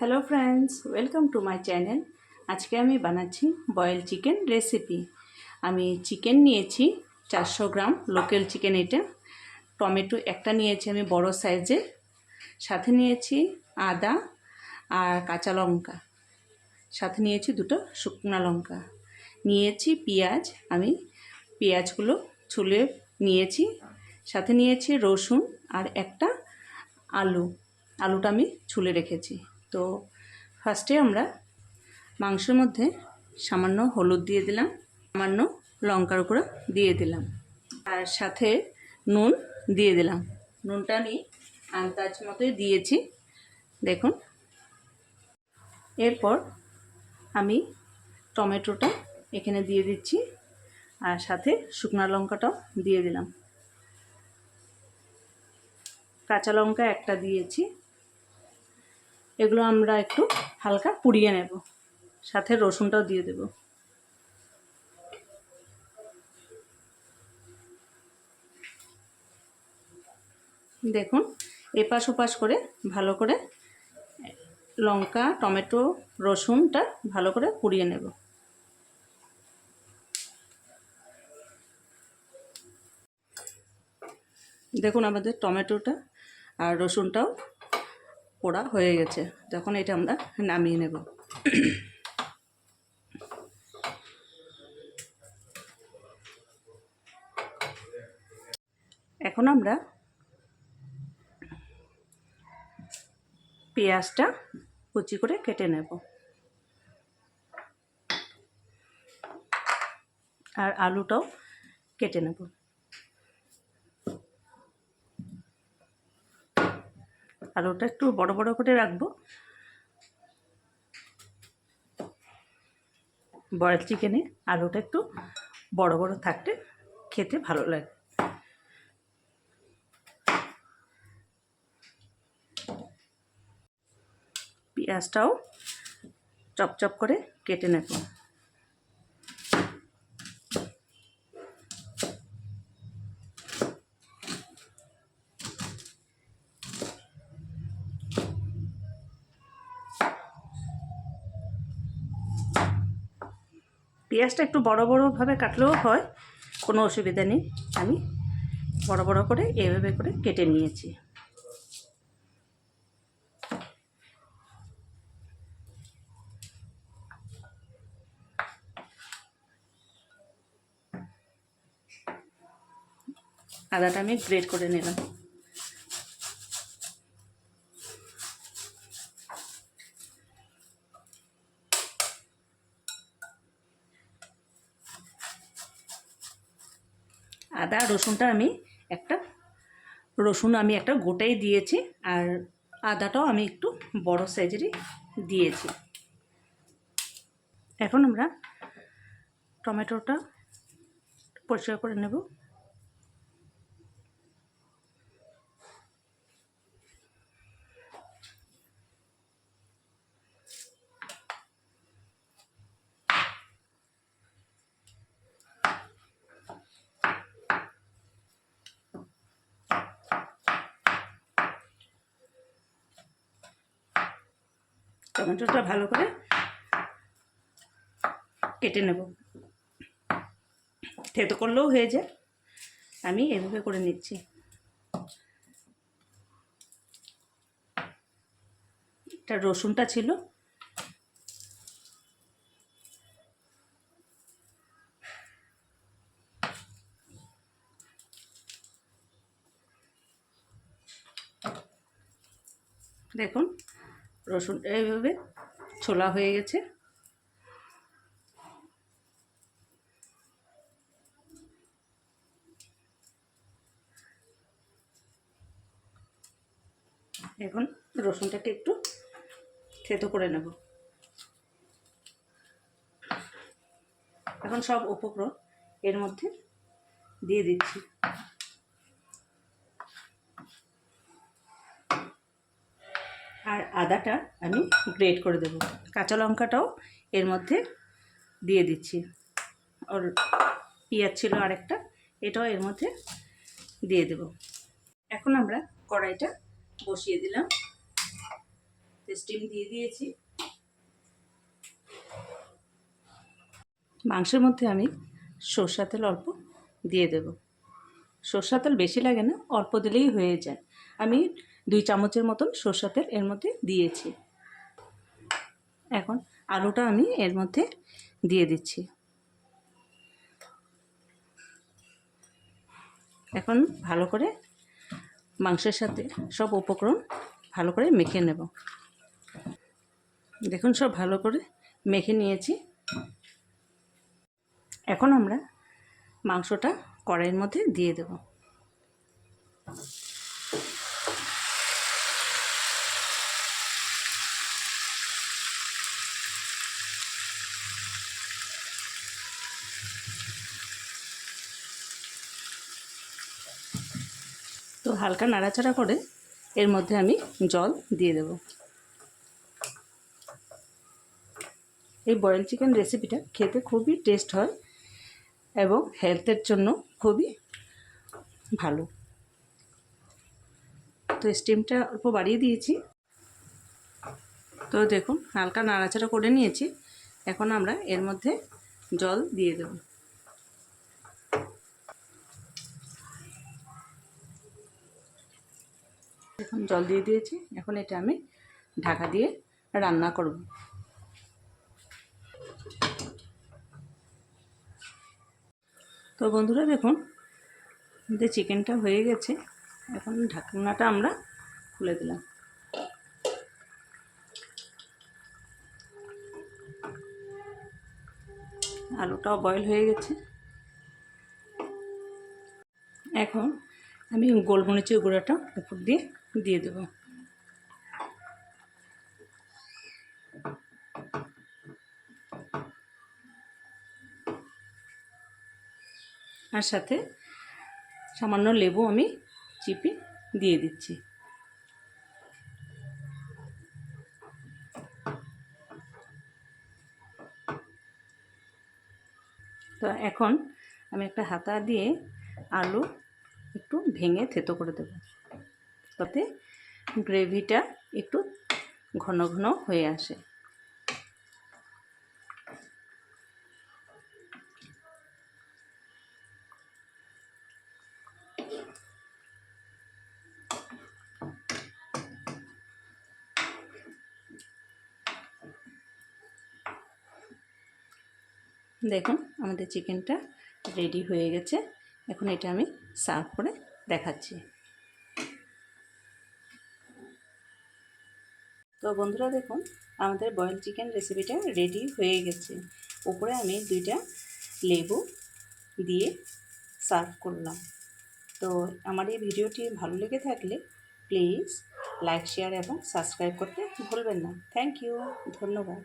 Hello friends, welcome to my channel. আজকে আমি বানাচ্ছি বয়েল চিকেন রেসিপি। আমি চিকেন নিয়েছি 400 গ্রাম, লোকাল চিকেন এটা। টমেটো একটা নিয়েছি আমি বড় সাইজের, সাথে নিয়েছি আদা আর কাঁচা লঙ্কা, সাথে নিয়েছি দুটো শুকনো লঙ্কা, নিয়েছি পেঁয়াজ। আমি পেঁয়াজগুলো ছুলে নিয়েছি, সাথে নিয়েছি রসুন আর একটা আলুটা আমি ছুলে রেখেছি। তো ফার্স্টে আমরা মাংসের মধ্যে সামান্য হলুদ দিয়ে দিলাম, সামান্য লঙ্কার গুঁড়ো দিয়ে দিলাম, আর সাথে নুন দিয়ে দিলাম। নুনটা আমি আন্দাজ মতোই দিয়েছি, দেখুন। এরপর আমি টমেটোটা এখানে দিয়ে দিচ্ছি, আর সাথে শুকনো লঙ্কাটাও দিয়ে দিলাম, কাঁচা লঙ্কা একটা দিয়েছি। এগুলো আমরা একটু হালকা পুড়িয়ে নেব, সাথে রসুনটাও দিয়ে দেব। দেখুন, এপাশ ওপাশ করে ভালো করে লঙ্কা, টমেটো, রসুনটা ভালো করে পুড়িয়ে নেব। দেখুন, আমাদের টমেটোটা আর রসুনটাও পোড়া হয়ে গেছে। তখন এটা আমরা নামিয়ে নেব। এখন আমরা পেঁয়াজটা কুচি করে কেটে নেব, আর আলুটাও কেটে নেব। আলুটা একটু বড় বড় করে রাখবো, বয়েল চিকেনে আলুটা একটু বড় বড় থাকলে খেতে ভালো লাগে। পেঁয়াজটাও চপ করে কেটে নেব। পেঁয়াজটা একটু বড় বড়ভাবে কাটলেও হয়, কোনো অসুবিধা নেই। আমি বড় বড় করে এভাবে করে কেটে নিয়েছি। আদাটা আমি গ্রেট করে নিলাম। আদা রসুনটা আমি একটা গোটাই দিয়েছি, আর আদাটাও আমি একটু বড় সাইজেরই দিয়েছি। এখন আমরা টমেটোটা পরিষ্কার করে নেব। টমেটোটা ভালো করে কেটে নেব, থেতো করলেও হয়ে যায়, আমি এভাবে করে নিচ্ছি। এটা রসুনটা ছিল, দেখুন রসুনটা এইভাবে ছোলা হয়ে গেছে। এখন রসুনটাকে একটু থেতো করে নেব। এখন সব উপকরণ এর মধ্যে দিয়ে দিচ্ছি। আর আদাটা আমি গ্রেট করে দেব, কাঁচা লঙ্কাটাও এর মধ্যে দিয়ে দিচ্ছি। আর পেঁয়াজ ছিল আরেকটা, এটাও এর মধ্যে দিয়ে দেব। এখন আমরা কড়াইটা বসিয়ে দিলাম। স্টিম দিয়ে দিয়েছি। মাংসের মধ্যে আমি সরষের তেল অল্প দিয়ে দেব। সরষের তেল বেশি লাগে না, অল্প দিলেই হয়ে যায়। আমি 2 চামচের মতন সরষের তেল এর মধ্যে দিয়েছি। এখন আলুটা আমি এর মধ্যে দিয়ে দিচ্ছি। এখন ভালো করে মাংসের সাথে সব উপকরণ ভালো করে মেখে নেব। দেখুন সব ভালো করে মেখে নিয়েছি। এখন আমরা মাংসটা কড়াইয়ের মধ্যে দিয়ে দেব। তো হালকা নাড়াচাড়া করে এর মধ্যে আমি জল দিয়ে দেব। এই বয়েল চিকেন রেসিপিটা খেতে খুবই টেস্ট হয় এবং হেলথের জন্য খুবই ভালো। তো স্টিমটা অল্প বাড়িয়ে দিয়েছি। তো দেখুন হালকা নাড়াচাড়া করে নিয়েছি। এখন আমরা এর মধ্যে জল দিয়ে দেব। এখন জল দিয়ে দিয়েছি। এখন এটা আমি ঢাকা দিয়ে রান্না করব। তো বন্ধুরা দেখুন আমাদের চিকেনটা হয়ে গেছে। এখন ঢাকনাটা আমরা খুলে দিলাম। আলুটাও বয়েল হয়ে গেছে। এখন আমি গোলমরিচের গুঁড়োটা উপর দিয়ে দিয়ে দেব। আর সাথে সামান্য লেবু আমি চিপে দিয়ে দিচ্ছি। তো এখন আমি একটা হাতা দিয়ে আলু একটু ভেঙে থেতো করে দেব, তাতে গ্রেভিটা একটু ঘন ঘন হয়ে আসে। দেখুন আমাদের চিকেনটা রেডি হয়ে গেছে। এখন এটা আমি সার্ভ করে দেখাচ্ছি। তো বন্ধুরা দেখুন আমাদের বয়েল চিকেন রেসিপিটা রেডি হয়ে গেছে। উপরে আমি 2টা লেবু দিয়ে সার্ভ করলাম। তো আমার এই ভিডিওটি ভালো লেগে থাকলে প্লিজ লাইক, শেয়ার এবং সাবস্ক্রাইব করতে ভুলবেন না। থ্যাংক ইউ, ধন্যবাদ।